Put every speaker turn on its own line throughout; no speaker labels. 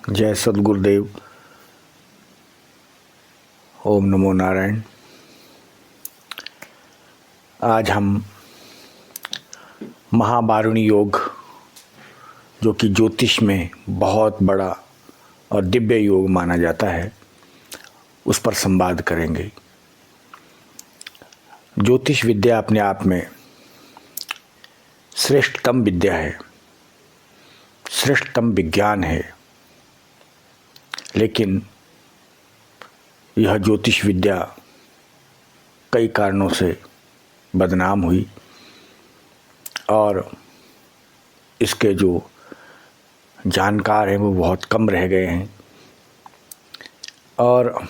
जय सद्गुरुदेव। ओम नमो नारायण। आज हम महाबारुणी योग, जो कि ज्योतिष में बहुत बड़ा और दिव्य योग माना जाता है, उस पर संवाद करेंगे। ज्योतिष विद्या अपने आप में श्रेष्ठतम विद्या है, श्रेष्ठतम विज्ञान है। लेकिन यह ज्योतिष विद्या कई कारणों से बदनाम हुई और इसके जो जानकार हैं वो बहुत कम रह गए हैं और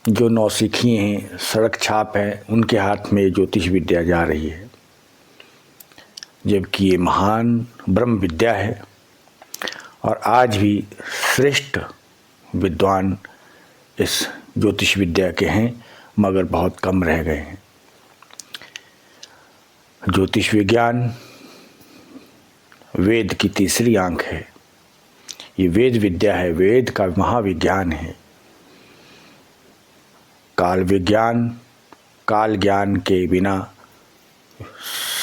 जो नौसिखी हैं, सड़क छाप हैं, उनके हाथ में ज्योतिष विद्या जा रही है, जबकि ये महान ब्रह्म विद्या है और आज भी श्रेष्ठ विद्वान इस ज्योतिष विद्या के हैं, मगर बहुत कम रह गए हैं। ज्योतिष विज्ञान वेद की तीसरी आंख है। ये वेद विद्या है, वेद का महाविज्ञान है। काल विज्ञान, काल ज्ञान के बिना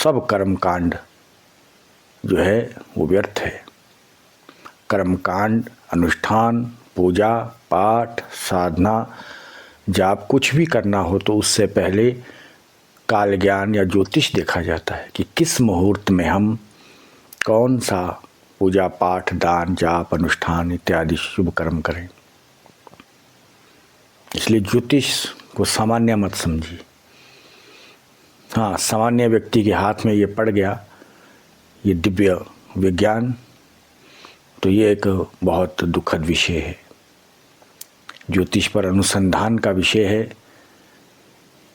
सब कर्मकांड जो है वो व्यर्थ है। कर्मकांड, अनुष्ठान, पूजा पाठ, साधना, जाप, कुछ भी करना हो तो उससे पहले काल ज्ञान या ज्योतिष देखा जाता है कि किस मुहूर्त में हम कौन सा पूजा पाठ, दान, जाप, अनुष्ठान इत्यादि शुभ कर्म करें। इसलिए ज्योतिष को सामान्य मत समझिए। हाँ, सामान्य व्यक्ति के हाथ में ये पड़ गया ये दिव्य विज्ञान, तो ये एक बहुत दुखद विषय है। ज्योतिष पर अनुसंधान का विषय है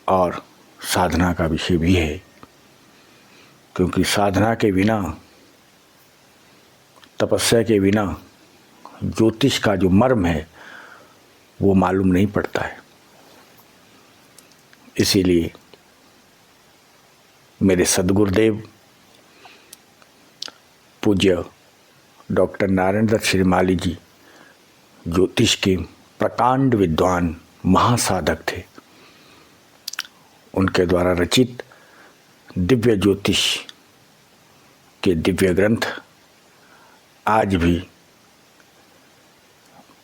और साधना का विषय भी है, क्योंकि साधना के बिना, तपस्या के बिना ज्योतिष का जो मर्म है वो मालूम नहीं पड़ता है। इसीलिए मेरे सद्गुरुदेव पूज्य डॉक्टर नारायण दत्त श्रीमाली जी ज्योतिष के प्रकांड विद्वान महासाधक थे। उनके द्वारा रचित दिव्य ज्योतिष के दिव्य ग्रंथ आज भी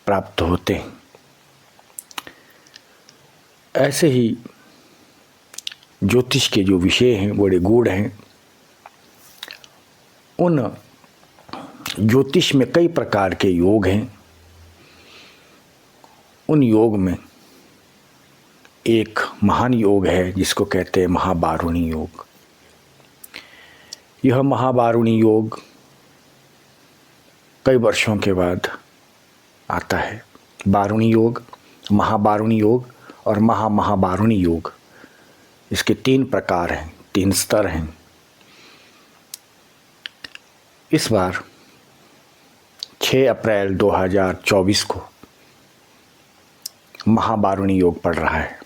प्राप्त होते हैं। ऐसे ही ज्योतिष के जो विषय हैं बड़े गूढ़ हैं। उन ज्योतिष में कई प्रकार के योग हैं। उन योग में एक महान योग है जिसको कहते हैं महाबारुणी योग। यह महाबारुणी योग कई वर्षों के बाद आता है। बारुणी योग, महाबारुणी योग और महाबारुणी योग, इसके 3 प्रकार हैं, 3 स्तर हैं। इस बार 6 अप्रैल 2024 को महाबारुणी योग पड़ रहा है।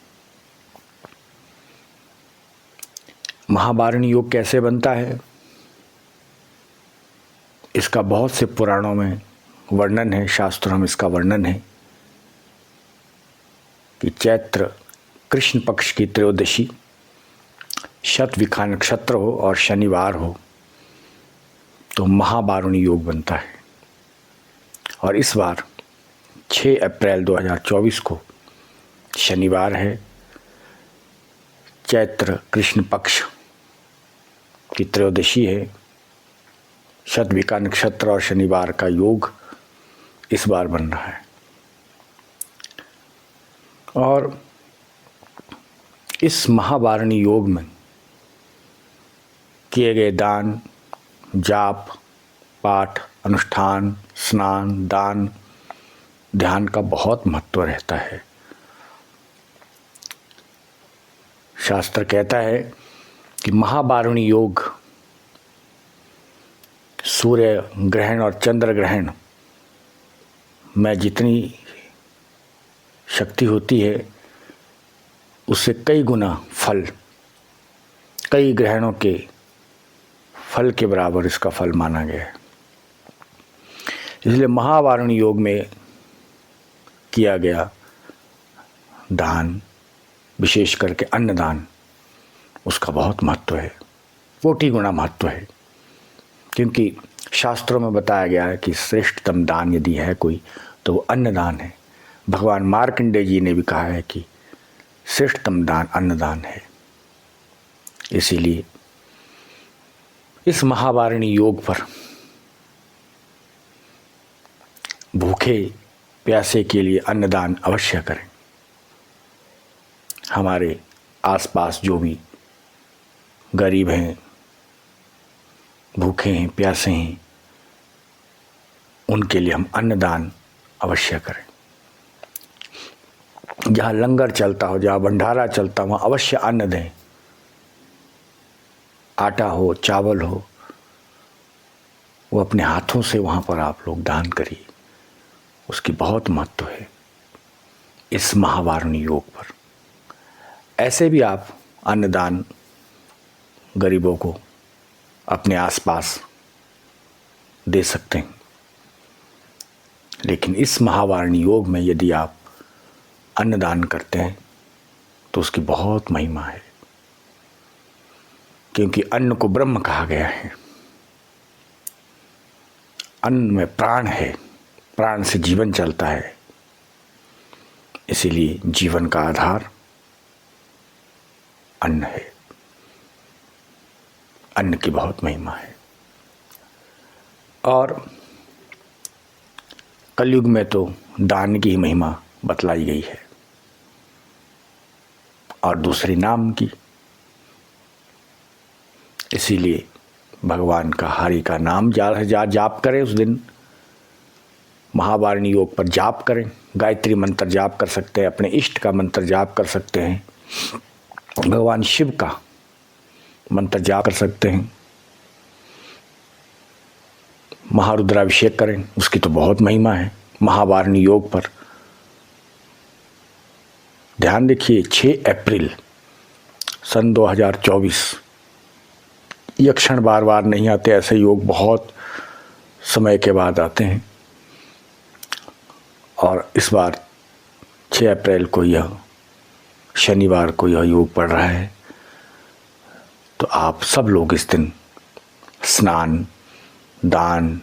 महाबारुणी योग कैसे बनता है, इसका बहुत से पुराणों में वर्णन है, शास्त्रों में इसका वर्णन है कि चैत्र कृष्ण पक्ष की त्रयोदशी, शतविखा नक्षत्र हो और शनिवार हो तो महाबारुणी योग बनता है। और इस बार 6 अप्रैल 2024 को शनिवार है, चैत्र कृष्ण पक्ष की त्रयोदशी है, शतविखा नक्षत्र और शनिवार का योग इस बार बन रहा है। और इस महाबारुणी योग में किए गए दान, जाप, पाठ, अनुष्ठान, स्नान, दान, ध्यान का बहुत महत्व रहता है। शास्त्र कहता है कि महाबारुणी योग सूर्य ग्रहण और चंद्र ग्रहण में जितनी शक्ति होती है उससे कई गुना फल, कई ग्रहणों के फल के बराबर इसका फल माना गया है। इसलिए महावारुणी योग में किया गया दान, विशेष करके अन्नदान, उसका बहुत महत्व है, कोटि गुना महत्व है। क्योंकि शास्त्रों में बताया गया है कि श्रेष्ठतम दान यदि है कोई तो वो अन्नदान है। भगवान मार्कंडेय जी ने भी कहा है कि श्रेष्ठतम दान अन्नदान है। इसीलिए इस महावारुणी योग पर भूखे प्यासे के लिए अन्नदान अवश्य करें। हमारे आसपास जो भी गरीब हैं, भूखे हैं, प्यासे हैं, उनके लिए हम अन्नदान अवश्य करें। जहाँ लंगर चलता हो, जहाँ भंडारा चलता हो, वहाँ अवश्य अन्न दें। आटा हो, चावल हो, वो अपने हाथों से वहाँ पर आप लोग दान करिए। उसकी बहुत महत्व है इस महावारुणी योग पर। ऐसे भी आप अन्नदान गरीबों को अपने आसपास दे सकते हैं, लेकिन इस महावारुणी योग में यदि आप अन्नदान करते हैं तो उसकी बहुत महिमा है। क्योंकि अन्न को ब्रह्म कहा गया है। अन्न में प्राण है, प्राण से जीवन चलता है। इसीलिए जीवन का आधार अन्न है। अन्न की बहुत महिमा है। और कलयुग में तो दान की ही महिमा बतलाई गई है, और दूसरी नाम की। इसीलिए भगवान का, हरि का नाम जाप करें। उस दिन महावारुणी योग पर जाप करें। गायत्री मंत्र जाप कर सकते हैं, अपने इष्ट का मंत्र जाप कर सकते हैं, भगवान शिव का मंत्र जाप कर सकते हैं, महारुद्राभिषेक करें, उसकी तो बहुत महिमा है। महावारुणी योग पर ध्यान देखिए, 6 अप्रैल सन 2024, ये क्षण बार बार नहीं आते। ऐसे योग बहुत समय के बाद आते हैं, और इस बार 6 अप्रैल को, यह शनिवार को यह योग पड़ रहा है। तो आप सब लोग इस दिन स्नान, दान,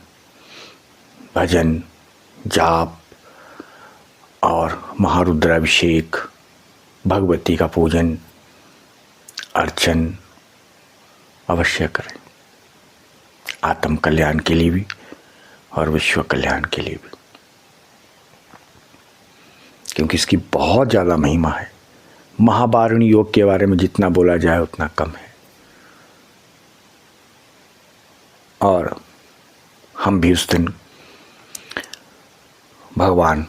भजन, जाप और महारुद्राभिषेक, भगवती का पूजन अर्चन अवश्य करें। आत्म कल्याण के लिए भी और विश्व कल्याण के लिए भी, क्योंकि इसकी बहुत ज़्यादा महिमा है। महावारुणी योग के बारे में जितना बोला जाए उतना कम है। और हम भी उस दिन भगवान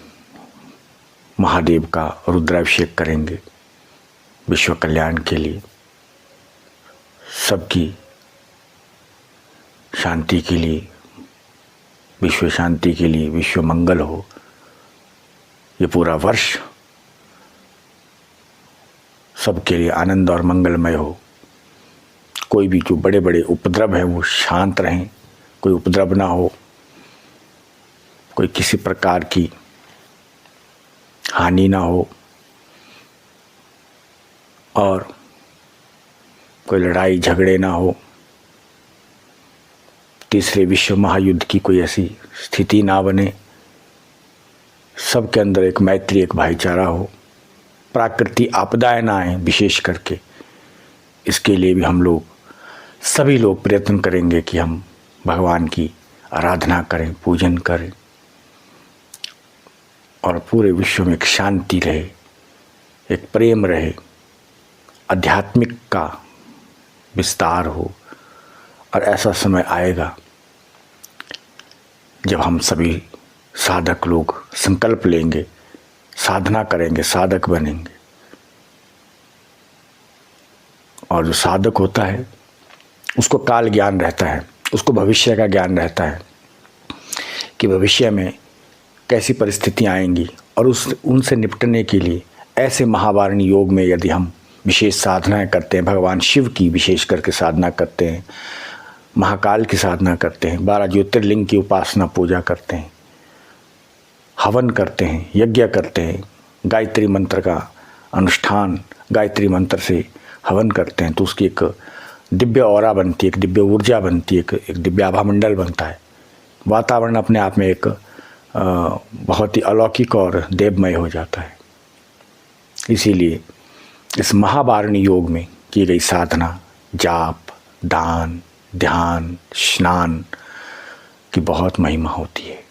महादेव का रुद्राभिषेक करेंगे, विश्व कल्याण के लिए, सबकी शांति के लिए, विश्व शांति के लिए, विश्व मंगल हो। ये पूरा वर्ष सबके लिए आनंद और मंगलमय हो। कोई भी जो बड़े बड़े उपद्रव हैं वो शांत रहें, कोई उपद्रव ना हो, कोई किसी प्रकार की हानि ना हो, और कोई लड़ाई झगड़े ना हो, तीसरे विश्व महायुद्ध की कोई ऐसी स्थिति ना बने, सबके अंदर एक मैत्री, एक भाईचारा हो, प्राकृतिक आपदाएं ना आए विशेष करके। इसके लिए भी हम लोग सभी लोग प्रयत्न करेंगे कि हम भगवान की आराधना करें, पूजन करें, और पूरे विश्व में एक शांति रहे, एक प्रेम रहे, आध्यात्मिक का विस्तार हो। और ऐसा समय आएगा जब हम सभी साधक लोग संकल्प लेंगे, साधना करेंगे, साधक बनेंगे। और जो साधक होता है उसको काल ज्ञान रहता है, उसको भविष्य का ज्ञान रहता है कि भविष्य में कैसी परिस्थितियाँ आएंगी, और उनसे निपटने के लिए ऐसे महावारुणी योग में यदि हम विशेष साधनाएं करते हैं, भगवान शिव की विशेष करके साधना करते हैं, महाकाल की साधना करते हैं, 12 ज्योतिर्लिंग की उपासना पूजा करते हैं, हवन करते हैं, यज्ञ करते हैं, गायत्री मंत्र का अनुष्ठान, गायत्री मंत्र से हवन करते हैं, तो उसकी एक दिव्य ऑरा बनती है, एक दिव्य ऊर्जा बनती है, एक दिव्य आभा मंडल बनता है। वातावरण अपने आप में एक बहुत ही अलौकिक और देवमय हो जाता है। इसीलिए इस महावारणी योग में की गई साधना, जाप, दान, ध्यान, स्नान की बहुत महिमा होती है।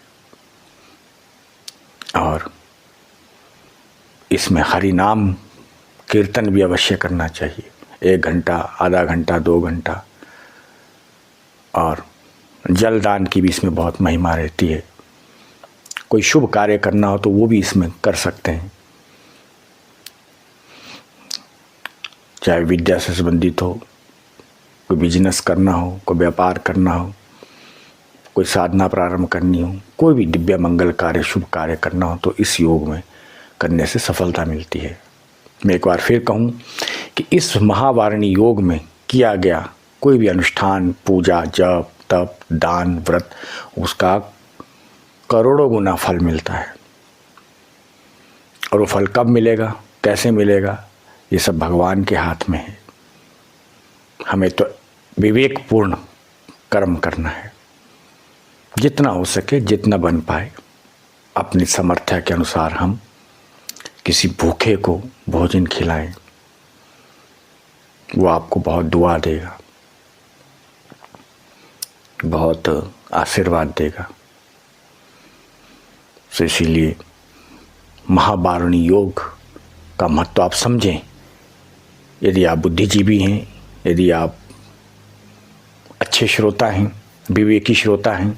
और इसमें हरि नाम कीर्तन भी अवश्य करना चाहिए, 1 घंटा, आधा घंटा, 2 घंटा। और जल दान की भी इसमें बहुत महिमा रहती है। कोई शुभ कार्य करना हो तो वो भी इसमें कर सकते हैं, चाहे विद्या से संबंधित हो, कोई बिजनेस करना हो, कोई व्यापार करना हो, कोई साधना प्रारंभ करनी हो, कोई भी दिव्य मंगल कार्य, शुभ कार्य करना हो, तो इस योग में करने से सफलता मिलती है। मैं एक बार फिर कहूँ कि इस महावारणी योग में किया गया कोई भी अनुष्ठान, पूजा, जप, तप, दान, व्रत, उसका करोड़ों गुना फल मिलता है। और वो फल कब मिलेगा, कैसे मिलेगा, ये सब भगवान के हाथ में है। हमें तो विवेकपूर्ण कर्म करना है, जितना हो सके, जितना बन पाए, अपनी सामर्थ्य के अनुसार हम किसी भूखे को भोजन खिलाएं, वो आपको बहुत दुआ देगा, बहुत आशीर्वाद देगा। तो इसीलिए महावारणी योग का महत्व आप समझें। यदि आप बुद्धिजीवी हैं, यदि आप अच्छे श्रोता हैं, विवेकी श्रोता हैं,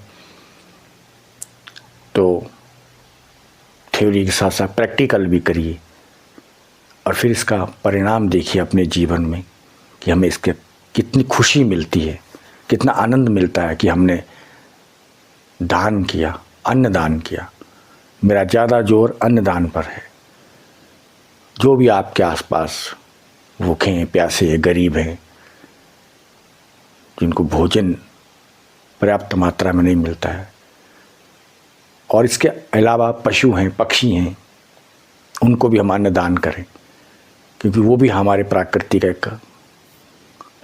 तो थ्योरी के साथ साथ प्रैक्टिकल भी करिए और फिर इसका परिणाम देखिए अपने जीवन में कि हमें इसके कितनी खुशी मिलती है, कितना आनंद मिलता है कि हमने दान किया, अन्नदान किया। मेरा ज़्यादा जोर अन्नदान पर है। जो भी आपके आसपास भूखे हैं, प्यासे हैं, गरीब हैं, जिनको भोजन पर्याप्त मात्रा में नहीं मिलता है, और इसके अलावा पशु हैं, पक्षी हैं, उनको भी हम अन्नदान करें, क्योंकि वो भी हमारे प्रकृति का एक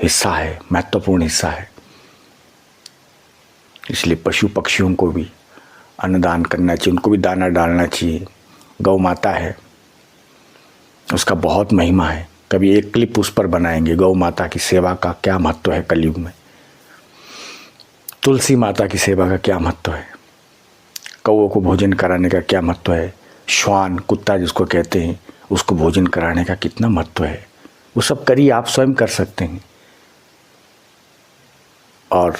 हिस्सा है, महत्वपूर्ण हिस्सा है। इसलिए पशु पक्षियों को भी अन्नदान करना चाहिए, उनको भी दाना डालना चाहिए। गौ माता है, उसका बहुत महिमा है। कभी एक क्लिप उस पर बनाएंगे, गौ माता की सेवा का क्या महत्व है कलयुग में, तुलसी माता की सेवा का क्या महत्व है, कौओं को भोजन कराने का क्या महत्व है, श्वान, कुत्ता जिसको कहते हैं, उसको भोजन कराने का कितना महत्व है। वो सब करिए, आप स्वयं कर सकते हैं और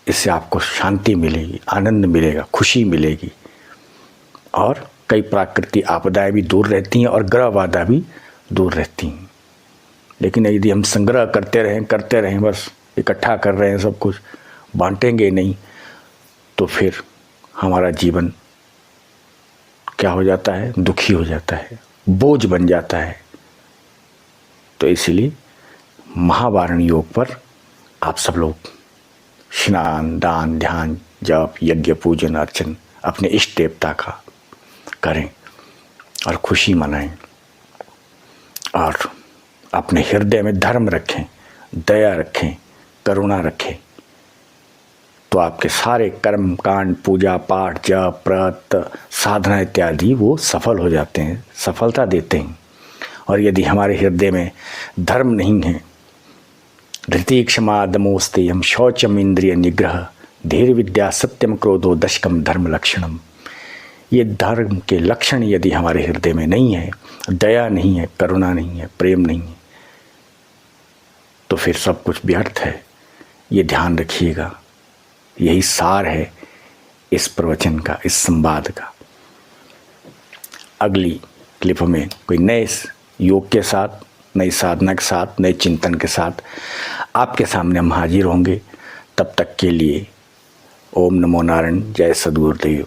इससे आपको शांति मिलेगी, आनंद मिलेगा, खुशी मिलेगी और कई प्राकृतिक आपदाएं भी दूर रहती हैं और ग्रह बाधा भी दूर रहती हैं। लेकिन यदि हम संग्रह करते रहें, बस इकट्ठा कर रहे हैं, सब कुछ बांटेंगे नहीं, तो फिर हमारा जीवन क्या हो जाता है, दुखी हो जाता है, बोझ बन जाता है। तो इसलिए महावारणी योग पर आप सब लोग स्नान, दान, ध्यान, जप, यज्ञ, पूजन, अर्चन अपने इष्ट देवता का करें और खुशी मनाएं और अपने हृदय में धर्म रखें, दया रखें, करुणा रखें, तो आपके सारे कर्म कांड, पूजा पाठ, जप, व्रत, साधना इत्यादि वो सफल हो जाते हैं, सफलता देते हैं। और यदि हमारे हृदय में धर्म नहीं है, धृति, क्षमा, दमोस्तेयम, शौचम, इंद्रिय निग्रह, धीर, विद्या, सत्यम, क्रोधो, दशकम, धर्म लक्षणम, ये धर्म के लक्षण यदि हमारे हृदय में नहीं है, दया नहीं है, करुणा नहीं है, प्रेम नहीं है, तो फिर सब कुछ व्यर्थ है। ये ध्यान रखिएगा। यही सार है इस प्रवचन का, इस संवाद का। अगली क्लिप में कोई नए योग के साथ, नई साधना के साथ, नए चिंतन के साथ आपके सामने हम हाजिर होंगे। तब तक के लिए ओम नमो नारायण, जय सद्गुरुदेव।